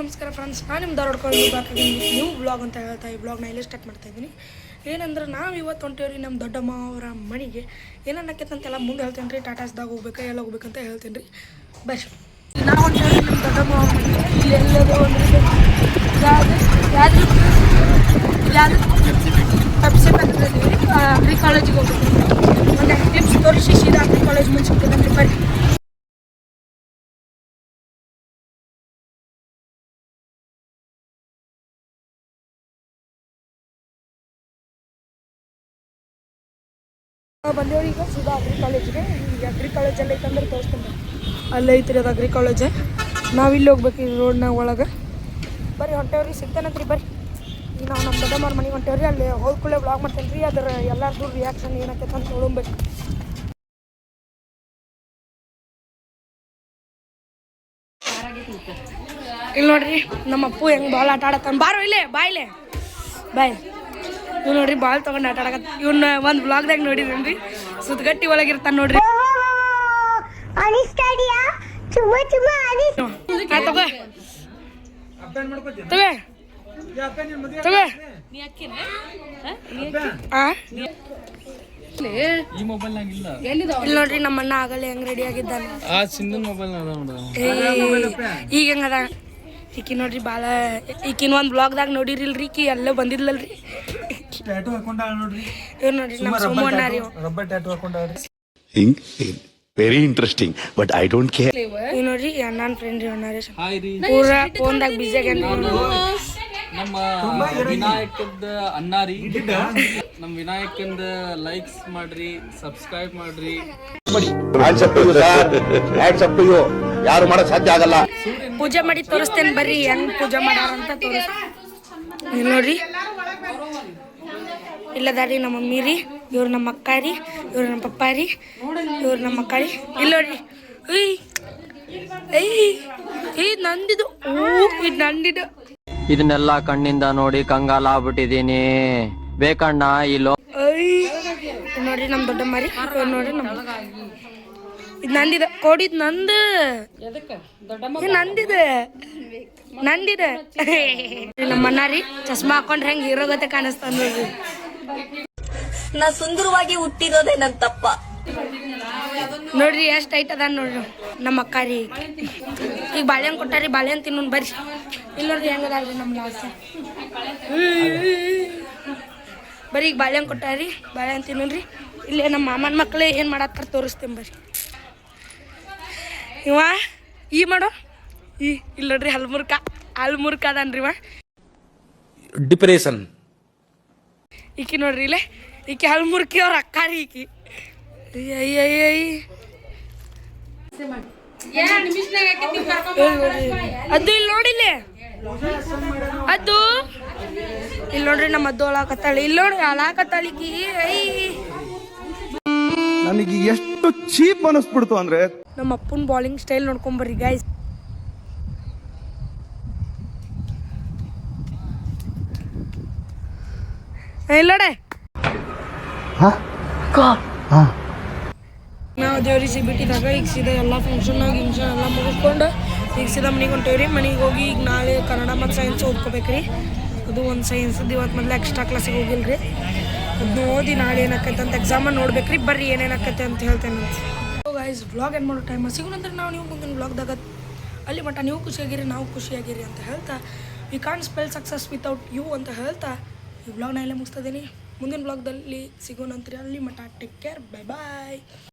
ನಮಸ್ಕಾರ ಫ್ರೆಂಡ್ಸ್, ನಾನು ನಿಮ್ಮ ಧಾರವಾಡಕೊಂಡು ಬಾಕಿದ್ದೀನಿ ನ್ಯೂ ಬ್ಲಾಗ್ ಅಂತ ಹೇಳ್ತಾ ಈ ಬ್ಲಾಗ್ನ ಇಲ್ಲೇ ಸ್ಟಾರ್ಟ್ ಮಾಡ್ತಾಯಿದ್ದೀನಿ. ಏನಂದ್ರೆ ನಾವು ಇವತ್ತು ಹೊಂಟೇವ್ರಿ ನಮ್ಮ ದೊಡ್ಡಮ್ಮ ಅವರ ಮನೆಗೆ. ಏನನ್ನಕ್ಕಂತೆಲ್ಲ ಮುಂದೆ ಹೇಳ್ತೇನೆ ರೀ. ಟಾಟಾಸ್ದಾಗ ಹೋಗ್ಬೇಕಾ ಎಲ್ಲ ಹೋಗ್ಬೇಕಂತ ಹೇಳ್ತೇನೆ ರೀ. ಬಸ್ ನಾವು ಹೊಂಟೇವ್ರಿ ನಮ್ಮ ದೊಡ್ಡಮ್ಮ ಅವ್ರ ಮನೆಗೆ. ಇಲ್ಲಿ ಎಲ್ಲದೂ ಒಂದು ಯಾವುದು ವೆಬ್ಸೈಟ್ ಅಂತ ಅಗ್ರಿ ಕಾಲೇಜಿಗೆ ಹೋಗ್ಬೇಕು. ಒಂದು ಕ್ಲಿಪ್ಸ್ ತೋರಿಸಿ ಸೀದಾ ಅಗ್ರಿ ಕಾಲೇಜ್ ಮುಂದೆ ಸಿಗ್ತದೆ ಬರ್ರಿ. ಬಂದೇವ್ರಿ ಈಗ ಸೀದಾ ಅಗ್ರಿ ಕಾಲೇಜಿಗೆ. ಈಗ ಅಗ್ರಿ ಕಾಲೇಜಲ್ಲಿ ಐತಂದ್ರೆ ತೋರಿಸ್ತೀನಿ. ಅಲ್ಲೇ ಐತ್ರಿ ಅದು ಅಗ್ರಿ ಕಾಲೇಜ್. ನಾವು ಇಲ್ಲಿ ಹೋಗ್ಬೇಕು ಈ ರೋಡ್ನಾಗ ಒಳಗೆ. ಬರ್ರಿ ಹೊಂಟೇವ್ರಿ, ಸಿಗ್ತಾನಂತ್ರಿ ಬರ್ರಿ. ಈಗ ನಾವು ನಮ್ಮ ದೊಡ್ಡಮ್ಮವ್ರ ಮನೆಗೆ ಹೊಂಟೇವ್ರಿ. ಅಲ್ಲಿ ಹೋಗ್ಕೊಳ್ಳೆ ಬ್ಲಾಗ್ ಮಾಡ್ತೇನೆ ರೀ. ಅದರ ಎಲ್ಲರದು ರಿಯಾಕ್ಷನ್ ಏನಾಕೈತೆ ಅಂತ ನೋಡ್ಬೇಕು. ಇಲ್ಲಿ ನೋಡ್ರಿ ನಮ್ಮ ಅಪ್ಪು ಹೆಂಗೆ ಬಾಲ್ ಆಟ ಆಡತ್ತಾನ. ಬಾರೋ ಇಲ್ಲೇ ಬಾಯ್ಲೆ ಬಾಯ್. ಇವ್ ನೋಡ್ರಿ ಬಾಲ್ ತಗೊಂಡು ಆಟ ಆಡಕತ್ತ. ಇವ್ನ ಒಂದು ಬ್ಲಾಗ್ದಾಗ ನೋಡಿದ್ರಿ ರೀ. ಸುತ್ತಗಟ್ಟಿ ಒಳಗಿರ್ತಾನ ನೋಡ್ರಿ. ಇಲ್ಲಿ ನೋಡ್ರಿ ನಮ್ಮ ಅಣ್ಣ ಆಗಲ್ಲ ಹೆಂಗ್ ರೆಡಿ ಆಗಿದ್ದಾನೆ. ಈಗ ಹೆಂಗದ ಈಕಿ ನೋಡ್ರಿ ಬಾಳ. ಈಕಿನ ಒಂದು ಬ್ಲಾಗ್ದಾಗ ನೋಡಿರಿಲ್ರಿ. ಈಕಿ ಎಲ್ಲ ಬಂದಿದ್ಲಲ್ರಿ. ಇವ್ರು ನೋಡ್ರಿ ನಮ್ಮ ಸೋಮು ಅಣ್ಣ ರೀ. Very interesting but I don't care. ಇವ್ ನೋಡ್ರಿ ನನ್ನ ಫ್ರೆಂಡ್ ರೀ ಅಣ್ಣ ರೀ. ಪೂರಾ ಫೋನ್ದಾಗ ಬಿಜಿ ಆಗ್ಯಾನ. ನಮ್ಮ ವಿನಾಯಕದ ಅನ್ನಾರಿ. ನಮ್ಮ ವಿನಾಯಕಂದ ಲೈಕ್ಸ್ ಮಾಡ್ರಿ, ಸಬ್ಸ್ಕ್ರೈಬ್ ಮಾಡ್ರಿ. ಯಾರು ಮಾಡಕ್ ಸಾಧ್ಯ ಆಗಲ್ಲ. ಪೂಜೆ ಮಾಡಿ ತೋರಿಸ್ತೇನೆ ಬರ್ರಿ ಹೆಂಗ್ ಪೂಜೆ ಮಾಡಾರಂತ ತೋರಿಸ್ತೇನೆ. ನೋಡ್ರಿ ಇಲ್ಲದಾರಿ ನಮ್ಮ ಮಮ್ಮಿ ರೀ. ಇವ್ರು ನಮ್ಮ ಅಕ್ಕ ರೀ. ಇವ್ರು ನಮ್ಮ ಪಪ್ಪ ರೀ. ಇವ್ರು ನಮ್ಮ ಅಕ್ಕ ರೀ. ಇಲ್ಲ ನೋಡ್ರಿ ಇದು ನಂದಿದು. ಇದು ನಂದಿದು. ಇದನ್ನೆಲ್ಲ ಕಣ್ಣಿಂದ ನೋಡಿ ಕಂಗಾಲ ಆಗ್ಬಿಟ್ಟಿದೀನಿ. ಬೇಕಣ್ಣ ಇಲ್ಲೋ. ನೋಡ್ರಿ ನಮ್ ದೊಡ್ಡಮ್ಮ ರೀ. ನೋಡ್ರಿ ನಮ್ ಇದು ನಂದಿದ ಕೋಡಿದ್ ನಂದು. ನಂದಿದೆ ನಂದಿದೆ. ನಮ್ಮ ಅಣ್ಣ ರೀ ಚಸ್ಮಾ ಹಾಕೊಂಡ್ರೆ ಹೆಂಗ್ ಹೀರೋ ಗತೆ ಕಾಣಿಸ್ತಾನ ನೋಡ್ರಿ. ನಾ ಸುಂದರವಾಗಿ ಹುಟ್ಟಿರೋದೇ ನನ್ ತಪ್ಪ. ನೋಡ್ರಿ ಎಷ್ಟು ಐಟ್ ಅದ ನೋಡ್ರಿ ನಮ್ಮ ಅಕ್ಕ ರೀ. ಈಗ ಬಾಳೆಹಣ್ಣು ಕೊಟ್ಟಾರಿ, ಬಾಳೆಹಣ್ಣು ತಿನ್ನೋನ್ ಬರ್ರಿ. ಇಲ್ಲಿ ನೋಡ್ರಿ ಹೆಂಗದಾಳ್ರಿ ನಮ್ಮ ಲಾಸ್. ಬರೀ ಈಗ ಬಾಳೆಹಣ್ಣು ಕೊಟ್ಟಾರಿ, ಬಾಳೆಹಣ್ಣು ತಿನ್ನೋನ್ರಿ. ಇಲ್ಲೇ ನಮ್ಮ ಮಾಮನ ಮಕ್ಳು ಏನು ಮಾಡತ್ತಾರ ತೋರಿಸ್ತೇನೆ ಬರ್ರಿ. ಇವ ಈ ಮಾಡೋ ಇಲ್ಲಿ ನೋಡ್ರಿ ಹಲ್ಮುರ್ಕ ಅದನ್ರಿ ಇವ. ಡಿಪ್ರೆಷನ್. ಈಕಿ ನೋಡ್ರಿ ಇಲ್ಲೇ ಈಕಿ ಹಲ್ಮುರ್ಕಿ ಅವ್ರ ಅಕ್ಕ ರೀ ಈಕಿ. ಅದು ಇಲ್ಲಿ ನೋಡಿಲ್ಲ. ಅದು ಇಲ್ಲಿ ನೋಡ್ರಿ ನಮ್ಮ ಅದ್ದು ಅಳಾಕತ್ತಾಳಿ. ಇಲ್ಲಿ ನೋಡ್ರಿ ಅಳಾಕತ್ತಾಳಿಕಿ. ನನಗೆ ಎಷ್ಟು ಚೀಪ್ ಅನಿಸ್ಬಿಡ್ತು ಅಂದ್ರೆ ನಮ್ಮ ಅಪ್ಪನ ಬಾಲಿಂಗ್ ಸ್ಟೈಲ್ ನೋಡ್ಕೊಂಬರ್ರಿ ಗೈಸ್. ಇಲ್ಲೋಡೆ ನಾವು ದೇವ್ರಿಗೆ ಸಿಗ್ಬಿಟ್ಟಿದಾಗ ಈಗ ಸೀದಾ ಎಲ್ಲ ಫಂಕ್ಷನ್ನಾಗ ಎಲ್ಲ ಮುಗಿಸ್ಕೊಂಡು ಈಗ ಸೀದಾ ಮನೆಗೆ ಹೊಂಟೇವ್ರಿ. ಮನೆಗೆ ಹೋಗಿ ಈಗ ನಾಳೆ ಕನ್ನಡ ಮತ್ತು ಸೈನ್ಸ್ ಓದ್ಕೋಬೇಕ್ರಿ. ಅದು ಒಂದು ಸೈನ್ಸದ್ದು ಇವತ್ತು ಮೊದಲು ಎಕ್ಸ್ಟ್ರಾ ಕ್ಲಾಸಿಗೆ ಹೋಗಿಲ್ರಿ. ಅದನ್ನ ಓದಿ ನಾಳೆ ಏನಾಕೈತೆ ಅಂತ ಎಕ್ಸಾಮ ನೋಡ್ಬೇಕ್ರಿ. ಬರ್ರಿ ಏನೇನಾಕೈತೆ ಅಂತ ಹೇಳ್ತೇನೆ ಅಂತ. ಗೈಸ್ ವ್ಲಾಗ್ ಏನು ಮಾಡೋ ಟೈಮ್ ಸಿಗೋಣಂದ್ರೆ ನಾವು ನೀವು ಮುಂದಿನ ವ್ಲಾಗ್ದಾಗ ಅಲ್ಲಿ ಮಟ್ಟ ನೀವು ಖುಷಿಯಾಗಿರಿ, ನಾವು ಖುಷಿಯಾಗಿರಿ ಅಂತ ಹೇಳ್ತಾ we can't spell success without you ಅಂತ ಹೇಳ್ತಾ ಈ ವ್ಲಾಗ್ನ ಎಲ್ಲ ಮುಗಿಸ್ತಿದ್ದೀನಿ. ಮುಂದಿನ ವ್ಲಾಗ್ದಲ್ಲಿ ಸಿಗೋಣಂತ್ರಿ. ಅಲ್ಲಿ ಮಟ್ಟ ಟೇಕ್ ಕೇರ್, ಬೈ ಬಾಯ್.